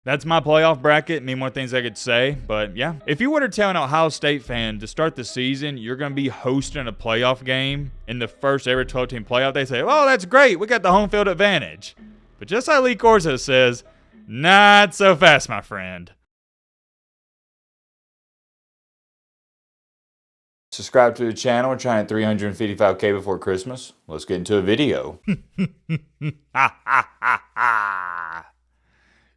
That's my playoff bracket. Many more things I could say, but yeah. If you were to tell an Ohio State fan to start the season, you're going to be hosting a playoff game in the first ever 12-team playoff, they say, oh, that's great. We got the home field advantage. But just like Lee Corso says, not so fast, my friend. Subscribe to the channel. We're trying 355K before Christmas. Let's get into a video.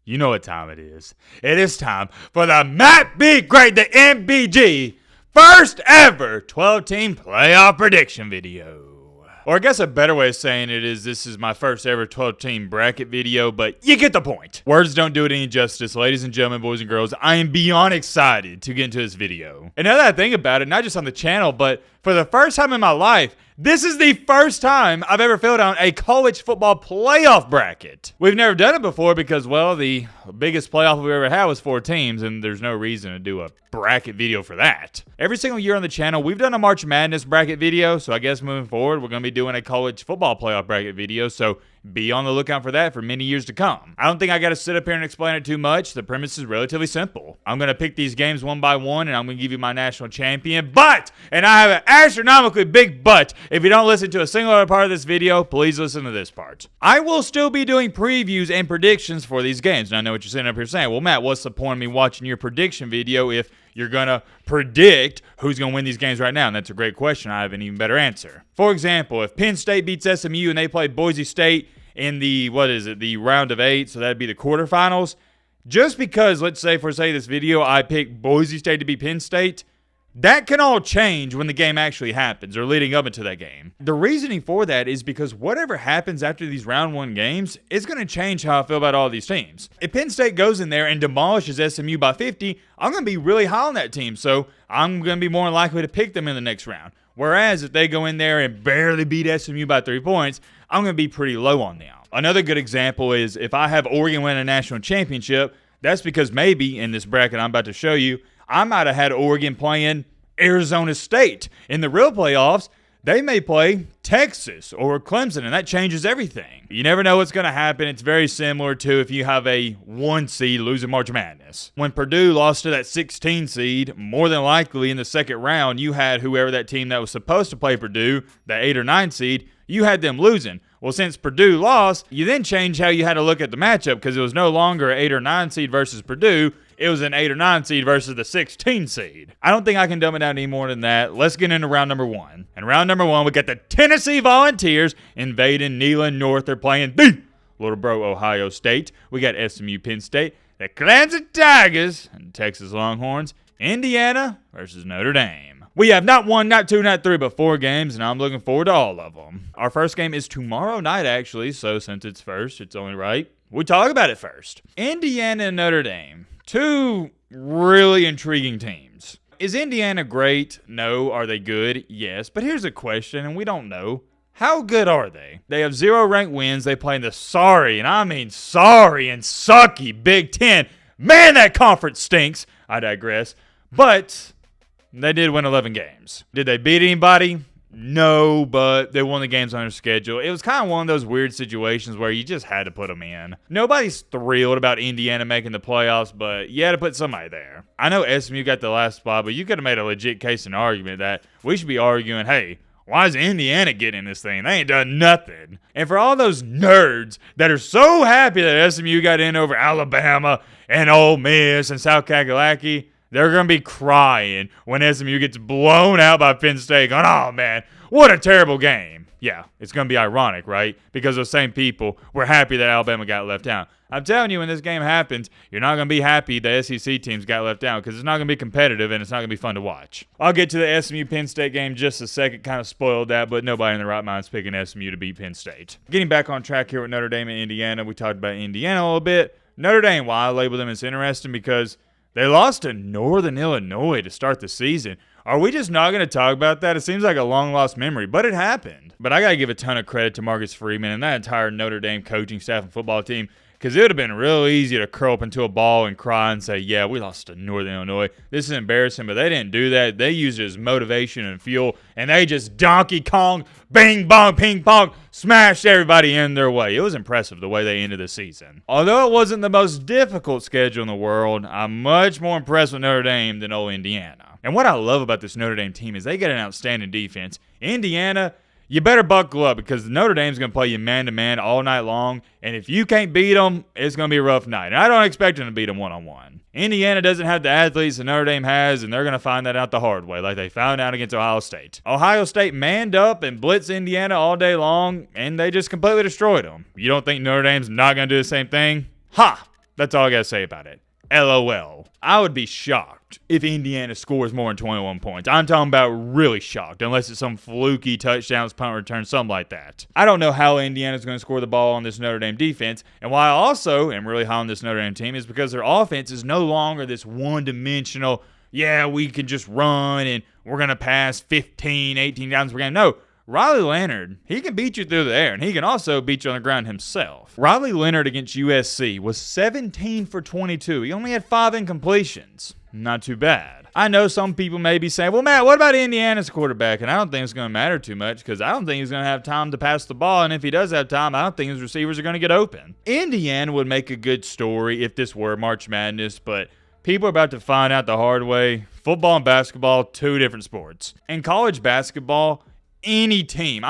You know what time it is. It is time for the Matt Be Great, the MBG, first ever 12-team playoff prediction video. Or I guess a better way of saying it is this is my first ever 12-team bracket video, but you get the point. Words don't do it any justice. Ladies and gentlemen, boys and girls, I am beyond excited to get into this video. And now that I think about it, not just on the channel, but for the first time in my life, this is the first time I've ever filled out a college football playoff bracket. We've never done it before because, well, the biggest playoff we've ever had was 4 teams, and there's no reason to do a bracket video for that. Every single year on the channel, we've done a March Madness bracket video, so I guess moving forward, we're going to be doing a college football playoff bracket video, so be on the lookout for that for many years to come. I don't think I got to sit up here and explain it too much. The premise is relatively simple. I'm going to pick these games one by one, and I'm going to give you my national champion. But, and I have an astronomically big but, if you don't listen to a single other part of this video, please listen to this part. I will still be doing previews and predictions for these games. And I know what you're sitting up here saying. Well, Matt, what's the point of me watching your prediction video if you're going to predict who's going to win these games right now? And that's a great question. I have an even better answer. For example, if Penn State beats SMU and they play Boise State in the, the round of 8, so that'd be the quarterfinals, just because, let's say for this video, I pick Boise State to beat Penn State, that can all change when the game actually happens or leading up into that game. The reasoning for that is because whatever happens after these round 1 games is going to change how I feel about all these teams. If Penn State goes in there and demolishes SMU by 50, I'm going to be really high on that team, so I'm going to be more likely to pick them in the next round. Whereas if they go in there and barely beat SMU by 3 points, I'm going to be pretty low on them. Another good example is if I have Oregon win a national championship, that's because maybe in this bracket I'm about to show you, I might have had Oregon playing Arizona State. In the real playoffs, they may play Texas or Clemson, and that changes everything. You never know what's going to happen. It's very similar to if you have a 1 seed losing March Madness. When Purdue lost to that 16 seed, more than likely in the second round, you had whoever that team that was supposed to play Purdue, that 8 or 9 seed, you had them losing. Well, since Purdue lost, you then changed how you had to look at the matchup because it was no longer an 8 or 9 seed versus Purdue. It was an 8 or 9 seed versus the 16 seed. I don't think I can dumb it down any more than that. Let's get into round number 1. And round number 1, we got the Tennessee Volunteers invading Neyland North. They're playing the Little Bro Ohio State. We got SMU Penn State, the Clemson Tigers, and Texas Longhorns, Indiana versus Notre Dame. We have not 1, not 2, not 3, but 4 games, and I'm looking forward to all of them. Our first game is tomorrow night, actually, so since it's first, it's only right we talk about it first. Indiana and Notre Dame, 2 really intriguing teams. Is Indiana great? No. Are they good? Yes. But here's a question, and we don't know. How good are they? They have 0 ranked wins. They play in the sorry, and I mean sorry and sucky Big Ten. Man, that conference stinks. I digress. But they did win 11 games. Did they beat anybody? No, but they won the games on their schedule. It was kind of one of those weird situations where you just had to put them in. Nobody's thrilled about Indiana making the playoffs, but you had to put somebody there. I know SMU got the last spot, but you could have made a legit case and argument that we should be arguing, hey, why is Indiana getting in this thing? They ain't done nothing. And for all those nerds that are so happy that SMU got in over Alabama and Ole Miss and South Kakalaki, they're going to be crying when SMU gets blown out by Penn State going, oh, man, what a terrible game. Yeah, it's going to be ironic, right? Because those same people were happy that Alabama got left out. I'm telling you, when this game happens, you're not going to be happy the SEC teams got left out because it's not going to be competitive and it's not going to be fun to watch. I'll get to the SMU Penn State game just a second, kind of spoiled that, but nobody in their right mind is picking SMU to beat Penn State. Getting back on track here with Notre Dame and Indiana, we talked about Indiana a little bit. Notre Dame, why I label them as interesting because they lost to Northern Illinois to start the season. Are we just not going to talk about that? It seems like a long-lost memory, but it happened. But I got to give a ton of credit to Marcus Freeman and that entire Notre Dame coaching staff and football team because it would have been real easy to curl up into a ball and cry and say, yeah, we lost to Northern Illinois. This is embarrassing, but they didn't do that. They used it as motivation and fuel, and they just Donkey Kong, bing, bong, ping, pong, smashed everybody in their way. It was impressive the way they ended the season. Although it wasn't the most difficult schedule in the world, I'm much more impressed with Notre Dame than old Indiana. And what I love about this Notre Dame team is they get an outstanding defense. Indiana, you better buckle up because Notre Dame's going to play you man-to-man all night long, and if you can't beat them, it's going to be a rough night. And I don't expect them to beat them one-on-one. Indiana doesn't have the athletes that Notre Dame has, and they're going to find that out the hard way, like they found out against Ohio State. Ohio State manned up and blitzed Indiana all day long, and they just completely destroyed them. You don't think Notre Dame's not going to do the same thing? Ha! That's all I got to say about it. LOL. I would be shocked if Indiana scores more than 21 points. I'm talking about really shocked, unless it's some fluky touchdowns, punt return, something like that. I don't know how Indiana's going to score the ball on this Notre Dame defense, and why I also am really high on this Notre Dame team is because their offense is no longer this one-dimensional, yeah, we can just run and we're going to pass 15, 18 times per game. No. Riley Leonard, he can beat you through the air, and he can also beat you on the ground himself. Riley Leonard against USC was 17 for 22. He only had 5 incompletions. Not too bad. I know some people may be saying, well, Matt, what about Indiana's quarterback? And I don't think it's going to matter too much because I don't think he's going to have time to pass the ball, and if he does have time, I don't think his receivers are going to get open. Indiana would make a good story if this were March Madness, but people are about to find out the hard way. Football and basketball, 2 different sports. In college basketball, any team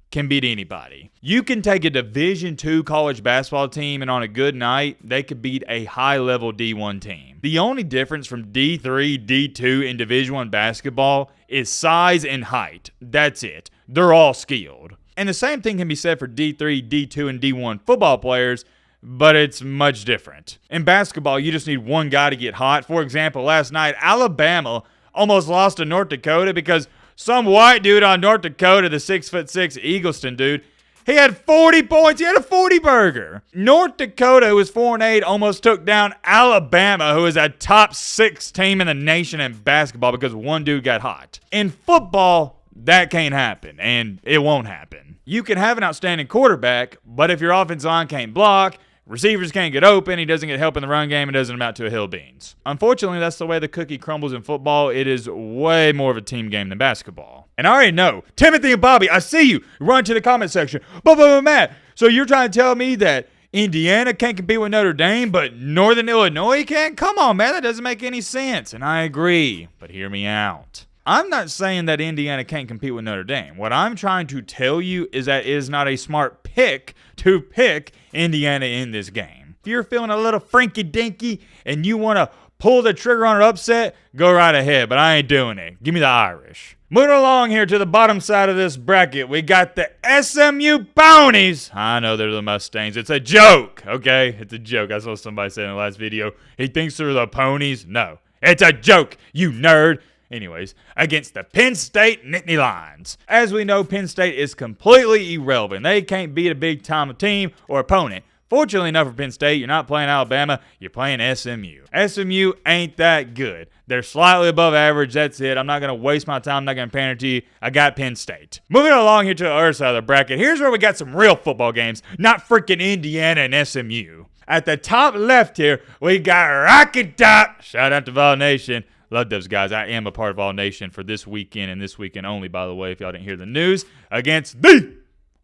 can beat anybody. You can take a Division II college basketball team, and on a good night, they could beat a high-level D1 team. The only difference from D3, D2, and Division I basketball is size and height. That's it. They're all skilled. And the same thing can be said for D3, D2, and D1 football players, but it's much different. In basketball, you just need one guy to get hot. For example, last night, Alabama almost lost to North Dakota because some white dude on North Dakota, the 6'6" Eagleston dude, he had 40 points. He had a 40 burger. North Dakota, who was 4-8, almost took down Alabama, who is a top 6 team in the nation in basketball because one dude got hot. In football, that can't happen, and it won't happen. You can have an outstanding quarterback, but if your offensive line can't block, receivers can't get open, he doesn't get help in the run game, it doesn't amount to a hill of beans. Unfortunately, that's the way the cookie crumbles in football. It is way more of a team game than basketball. And I already know, Timothy and Bobby, I see you. Run to the comment section. But Matt, so you're trying to tell me that Indiana can't compete with Notre Dame, but Northern Illinois can? Come on, man, that doesn't make any sense. And I agree, but hear me out. I'm not saying that Indiana can't compete with Notre Dame. What I'm trying to tell you is that it is not a smart pick to pick Indiana in this game. If you're feeling a little frinky-dinky and you want to pull the trigger on an upset, go right ahead, but I ain't doing it. Give me the Irish. Moving along here to the bottom side of this bracket, we got the SMU Ponies. I know they're the Mustangs. It's a joke, okay? It's a joke. I saw somebody say in the last video, he thinks they're the Ponies. No, it's a joke, you nerd. Anyways, against the Penn State Nittany Lions. As we know, Penn State is completely irrelevant. They can't beat a big-time team or opponent. Fortunately enough for Penn State, you're not playing Alabama, you're playing SMU. SMU ain't that good. They're slightly above average, that's it. I'm not going to waste my time, I'm not going to pander to you. I got Penn State. Moving along here to the other side of the bracket, here's where we got some real football games, not freaking Indiana and SMU. At the top left here, we got Rocket Top. Shout out to Vol Nation. Love those guys. I am a part of All Nation for this weekend and this weekend only, by the way, if y'all didn't hear the news, against the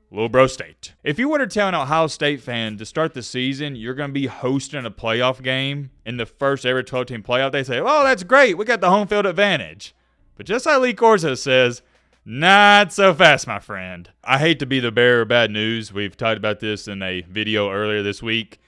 Little Bro State. If you were to tell an Ohio State fan to start the season, you're going to be hosting a playoff game in the first ever 12-team playoff, they say, oh, that's great. We got the home field advantage. But just like Lee Corso says, not so fast, my friend. I hate to be the bearer of bad news. We've talked about this in a video earlier this week.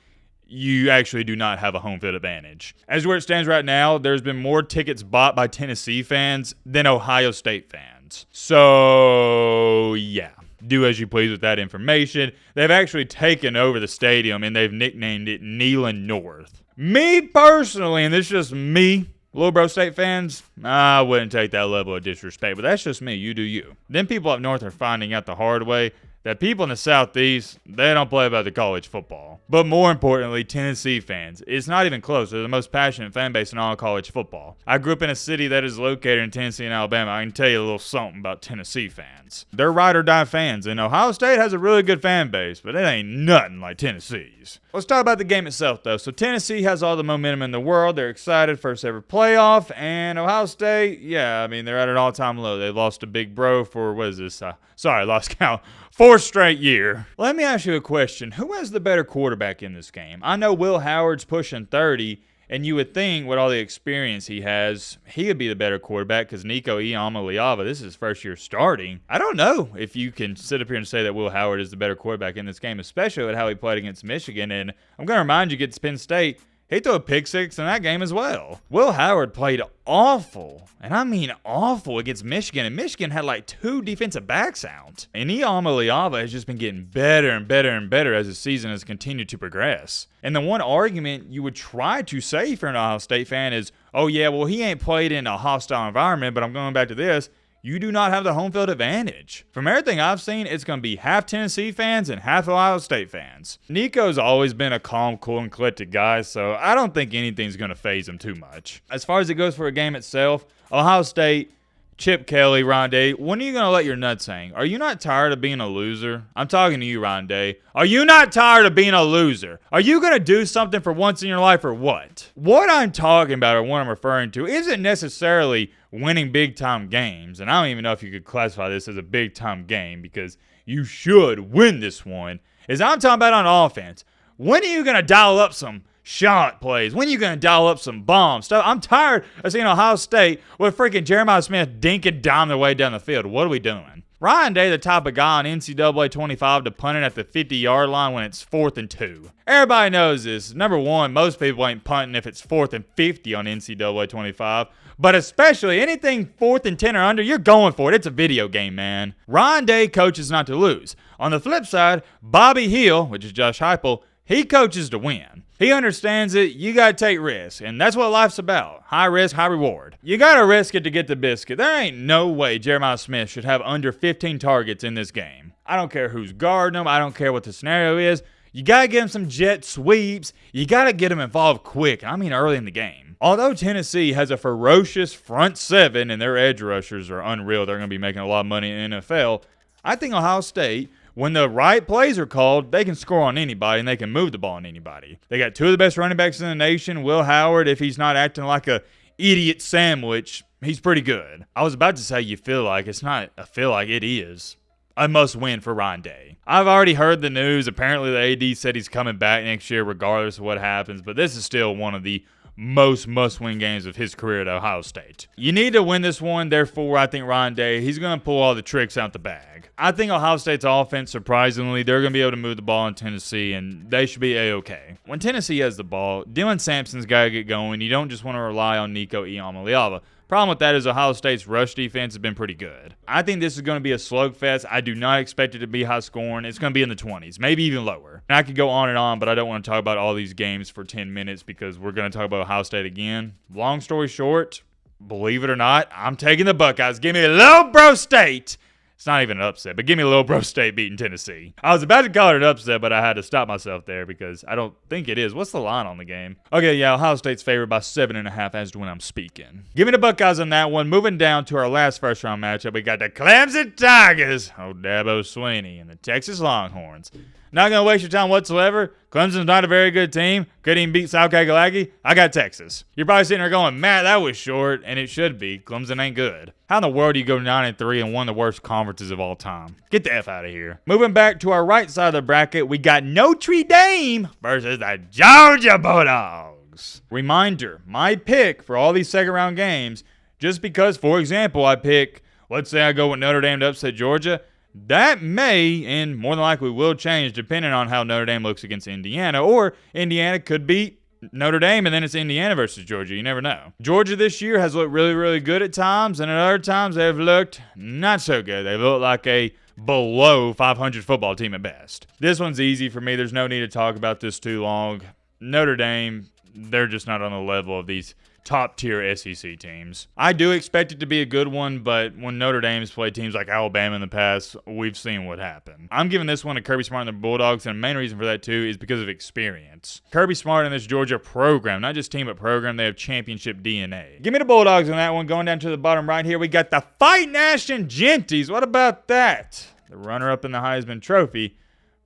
You actually do not have a home field advantage. As where it stands right now, there's been more tickets bought by Tennessee fans than Ohio State fans. So, yeah. Do as you please with that information. They've actually taken over the stadium and they've nicknamed it Neyland North. Me personally, and this is just me, Little Bro State fans, I wouldn't take that level of disrespect, but that's just me. You do you. Then people up north are finding out the hard way that people in the Southeast, they don't play about the college football. But more importantly, Tennessee fans. It's not even close. They're the most passionate fan base in all college football. I grew up in a city that is located in Tennessee and Alabama. I can tell you a little something about Tennessee fans. They're ride or die fans, and Ohio State has a really good fan base, but it ain't nothing like Tennessee's. Let's talk about the game itself, though. So Tennessee has all the momentum in the world. They're excited, first ever playoff, and Ohio State, yeah, I mean, they're at an all-time low. They lost to Big Bro for, what is this? Sorry, I lost count. 4th straight year. Let me ask you a question. Who has the better quarterback in this game? I know Will Howard's pushing 30, and you would think with all the experience he has, he would be the better quarterback because Nico Iamaleava, this is his first year starting. I don't know if you can sit up here and say that Will Howard is the better quarterback in this game, especially with how he played against Michigan. And I'm going to remind you, against Penn State, he threw a pick six in that game as well. Will Howard played awful, and I mean awful, against Michigan, and Michigan had like 2 defensive backs out. And Iamaleava has just been getting better and better and better as the season has continued to progress. And the one argument you would try to say for an Ohio State fan is, oh yeah, well he ain't played in a hostile environment, but I'm going back to this. You do not have the home field advantage. From everything I've seen, it's going to be half Tennessee fans and half Ohio State fans. Nico's always been a calm, cool, and collected guy, so I don't think anything's going to faze him too much. As far as it goes for a game itself, Ohio State, Chip Kelly, Rondé, when are you going to let your nuts hang? Are you not tired of being a loser? I'm talking to you, Rondé. Are you not tired of being a loser? Are you going to do something for once in your life or what? What I'm talking about or what I'm referring to isn't necessarily winning big-time games, and I don't even know if you could classify this as a big-time game because you should win this one, is I'm talking about on offense. When are you going to dial up some shot plays? When are you going to dial up some bomb stuff? I'm tired of seeing Ohio State with freaking Jeremiah Smith dink and dime their way down the field. What are we doing? Rondé, the type of guy on NCAA 25 to punt it at the 50-yard line when it's 4th and 2. Everybody knows this. Number one, most people ain't punting if it's 4th and 50 on NCAA 25. But especially anything 4th and 10 or under, you're going for it. It's a video game, man. Rondé coaches not to lose. On the flip side, Bobby Hill, which is Josh Heupel, he coaches to win. He understands it. You got to take risks, and that's what life's about. High risk, high reward. You got to risk it to get the biscuit. There ain't no way Jeremiah Smith should have under 15 targets in this game. I don't care who's guarding him. I don't care what the scenario is. You got to get him some jet sweeps. You got to get him involved quick. I mean early in the game. Although Tennessee has a ferocious front seven and their edge rushers are unreal, they're going to be making a lot of money in the NFL. I think Ohio State, when the right plays are called, they can score on anybody and they can move the ball on anybody. They got 2 of the best running backs in the nation. Will Howard, if he's not acting like a idiot sandwich, he's pretty good. I was about to say you feel like. It's not a feel like, it is a must-win for Rondé. I've already heard the news. Apparently the AD said he's coming back next year regardless of what happens, but this is still one of the most must-win games of his career at Ohio State. You need to win this one, therefore I think Rondé, he's going to pull all the tricks out the bag. I think Ohio State's offense, surprisingly, they're going to be able to move the ball in Tennessee, and they should be A-okay. When Tennessee has the ball, Dylan Sampson's got to get going. You don't just want to rely on Nico Iamaleava. Problem with that is Ohio State's rush defense has been pretty good. I think this is going to be a slugfest. I do not expect it to be high scoring. It's going to be in the 20s, maybe even lower. And I could go on, but I don't want to talk about all these games for 10 minutes because we're going to talk about Ohio State again. Long story short, believe it or not, I'm taking the Buckeyes. Give me a Little Bro State. It's not even an upset, but give me a Little Bro State beating Tennessee. I was about to call it an upset, but I had to stop myself there because I don't think it is. What's the line on the game? Okay, yeah, Ohio State's favored by 7.5 as to when I'm speaking. Give me the Buckeyes on that one. Moving down to our last first-round matchup, we got the Clemson Tigers, Dabo Swinney, and the Texas Longhorns. Not going to waste your time whatsoever. Clemson's not a very good team. Couldn't even beat South Kakalaki. I got Texas. You're probably sitting there going, Matt, that was short, and it should be. Clemson ain't good. How in the world do you go 9-3 in one of the worst conferences of all time? Get the F out of here. Moving back to our right side of the bracket, we got Notre Dame versus the Georgia Bulldogs. Reminder, my pick for all these second-round games, just because, for example, I pick, let's say I go with Notre Dame to upset Georgia, that may, and more than likely will change depending on how Notre Dame looks against Indiana, or Indiana could beat Notre Dame and then it's Indiana versus Georgia. You never know. Georgia this year has looked really, really good at times, and at other times they've looked not so good. They've looked like a below 500 football team at best. This one's easy for me. There's no need to talk about this too long. Notre Dame, they're just not on the level of these top-tier SEC teams. I do expect it to be a good one, but when Notre Dame's played teams like Alabama in the past, we've seen what happened. I'm giving this one to Kirby Smart and the Bulldogs, and the main reason for that, too, is because of experience. Kirby Smart and this Georgia program, not just team, but program, they have championship DNA. Give me the Bulldogs on that one. Going down to the bottom right here, we got the Fighting Ashton Genties. What about that? The runner-up in the Heisman Trophy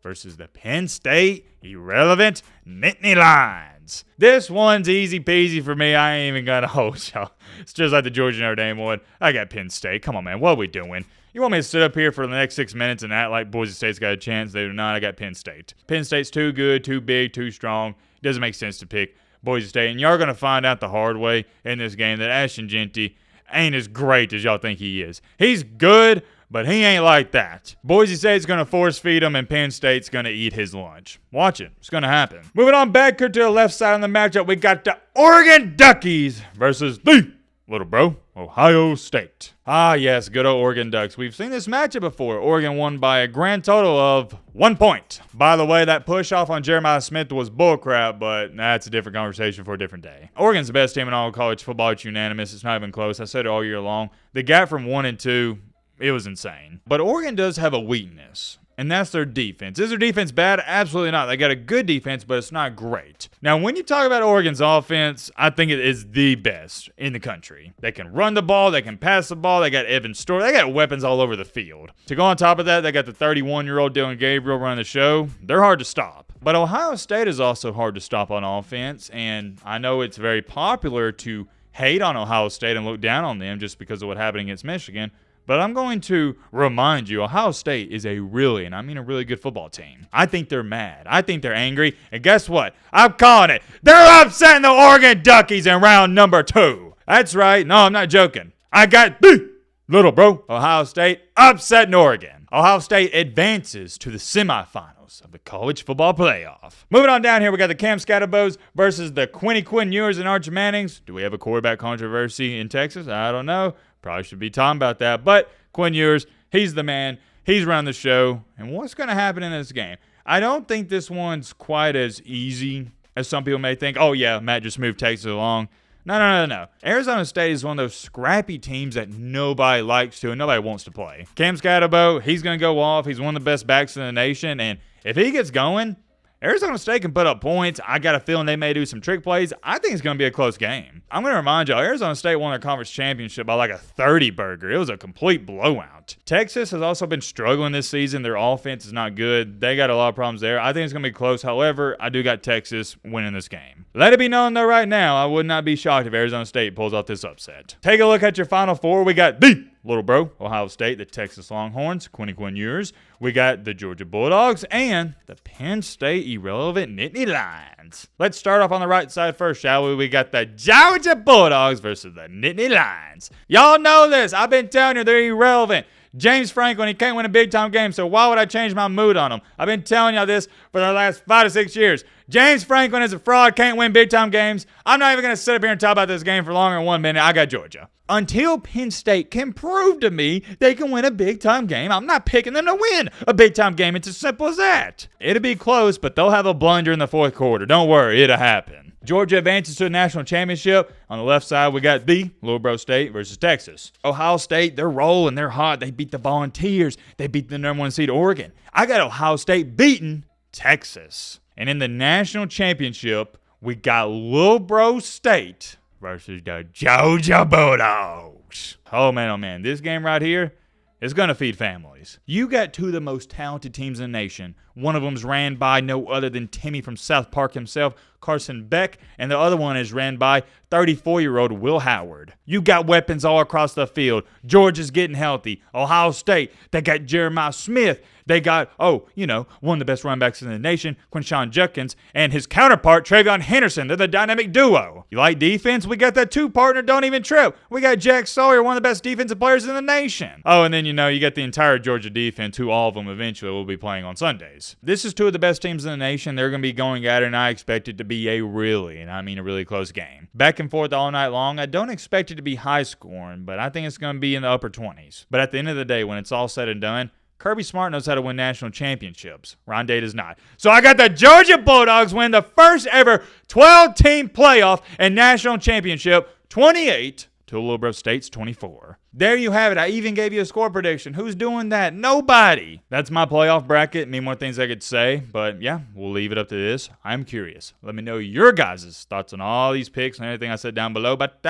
versus the Penn State irrelevant Nittany Lions. This one's easy peasy for me. I ain't even gonna hold y'all. It's just like the Georgia Notre Dame one. I got Penn State. Come on, man. What are we doing? You want me to sit up here for the next 6 minutes and act like Boise State's got a chance? They do not. I got Penn State. Penn State's too good, too big, too strong. It doesn't make sense to pick Boise State. And y'all are going to find out the hard way in this game that Ashton Genty ain't as great as y'all think he is. He's good, but he ain't like that. Boise State's going to force feed him, and Penn State's going to eat his lunch. Watch it. It's going to happen. Moving on back to the left side of the matchup, we got the Oregon Duckies versus the little bro, Ohio State. Ah, yes, good old Oregon Ducks. We've seen this matchup before. Oregon won by a grand total of 1 point. By the way, that push off on Jeremiah Smith was bullcrap, but that's a different conversation for a different day. Oregon's the best team in all college football. It's unanimous. It's not even close. I said it all year long. The gap from 1 and 2, it was insane. But Oregon does have a weakness, and that's their defense. Is their defense bad? Absolutely not. They got a good defense, but it's not great. Now, when you talk about Oregon's offense, I think it is the best in the country. They can run the ball. They can pass the ball. They got Evan Story. They got weapons all over the field. To go on top of that, they got the 31-year-old Dylan Gabriel running the show. They're hard to stop. But Ohio State is also hard to stop on offense, and I know it's very popular to hate on Ohio State and look down on them just because of what happened against Michigan. But I'm going to remind you, Ohio State is a really, and I mean a really good football team. I think they're mad. I think they're angry. And guess what? I'm calling it. They're upsetting the Oregon Duckies in round number 2. That's right. No, I'm not joking. I got the little bro, Ohio State, upsetting Oregon. Ohio State advances to the semifinals of the college football playoff. Moving on down here, we got the Cam Scatterbows versus the Quinn Ewers and Arch Mannings. Do we have a quarterback controversy in Texas? I don't know. Probably should be talking about that. But Quinn Ewers, he's the man. He's running the show. And what's going to happen in this game? I don't think this one's quite as easy as some people may think. Oh, yeah, Matt just moved Texas along. No. Arizona State is one of those scrappy teams that nobody likes to and nobody wants to play. Cam Scatterbo, he's going to go off. He's one of the best backs in the nation. And if he gets going, Arizona State can put up points. I got a feeling they may do some trick plays. I think it's going to be a close game. I'm going to remind y'all, Arizona State won their conference championship by like a 30-burger. It was a complete blowout. Texas has also been struggling this season. Their offense is not good. They got a lot of problems there. I think it's going to be close. However, I do got Texas winning this game. Let it be known, though, right now, I would not be shocked if Arizona State pulls off this upset. Take a look at your Final Four. We got the little bro, Ohio State, the Texas Longhorns, Quinn Ewers. We got the Georgia Bulldogs and the Penn State irrelevant Nittany Lions. Let's start off on the right side first, shall we? We got the Georgia Bulldogs versus the Nittany Lions. Y'all know this. I've been telling you they're irrelevant. James Franklin, he can't win a big-time game, so why would I change my mood on him? I've been telling y'all this for the last 5 to 6 years. James Franklin is a fraud, can't win big-time games. I'm not even going to sit up here and talk about this game for longer than 1 minute. I got Georgia. Until Penn State can prove to me they can win a big-time game, I'm not picking them to win a big-time game. It's as simple as that. It'll be close, but they'll have a blunder in the fourth quarter. Don't worry, it'll happen. Georgia advances to the national championship. On the left side, we got the Little Bro State versus Texas. Ohio State, they're rolling. They're hot. They beat the Volunteers. They beat the number 1 seed Oregon. I got Ohio State beating Texas. And in the national championship, we got Little Bro State versus the Georgia Bulldogs. Oh, man. This game right here is going to feed families. You got 2 of the most talented teams in the nation. One of them's ran by no other than Timmy from South Park himself, Carson Beck, and the other one is ran by 34-year-old Will Howard. You got weapons all across the field. Georgia's getting healthy. Ohio State, they got Jeremiah Smith. They got, one of the best running backs in the nation, Quinshon Judkins, and his counterpart, Travion Henderson. They're the dynamic duo. You like defense? We got that 2-partner, don't even trip. We got Jack Sawyer, one of the best defensive players in the nation. Oh, and then, you got the entire Georgia defense, who all of them eventually will be playing on Sundays. This is 2 of the best teams in the nation. They're going to be going at it, and I expect it to be a really close game. Back and forth all night long. I don't expect it to be high scoring, but I think it's going to be in the upper 20s. But at the end of the day, when it's all said and done, Kirby Smart knows how to win national championships. Rondé does not. So I got the Georgia Bulldogs win the first ever 12-team playoff and national championship, 28 to Willowbrook State's 24. There you have it. I even gave you a score prediction. Who's doing that? Nobody. That's my playoff bracket. Many more things I could say, but yeah, we'll leave it up to this. I'm curious. Let me know your guys' thoughts on all these picks and everything I said down below. But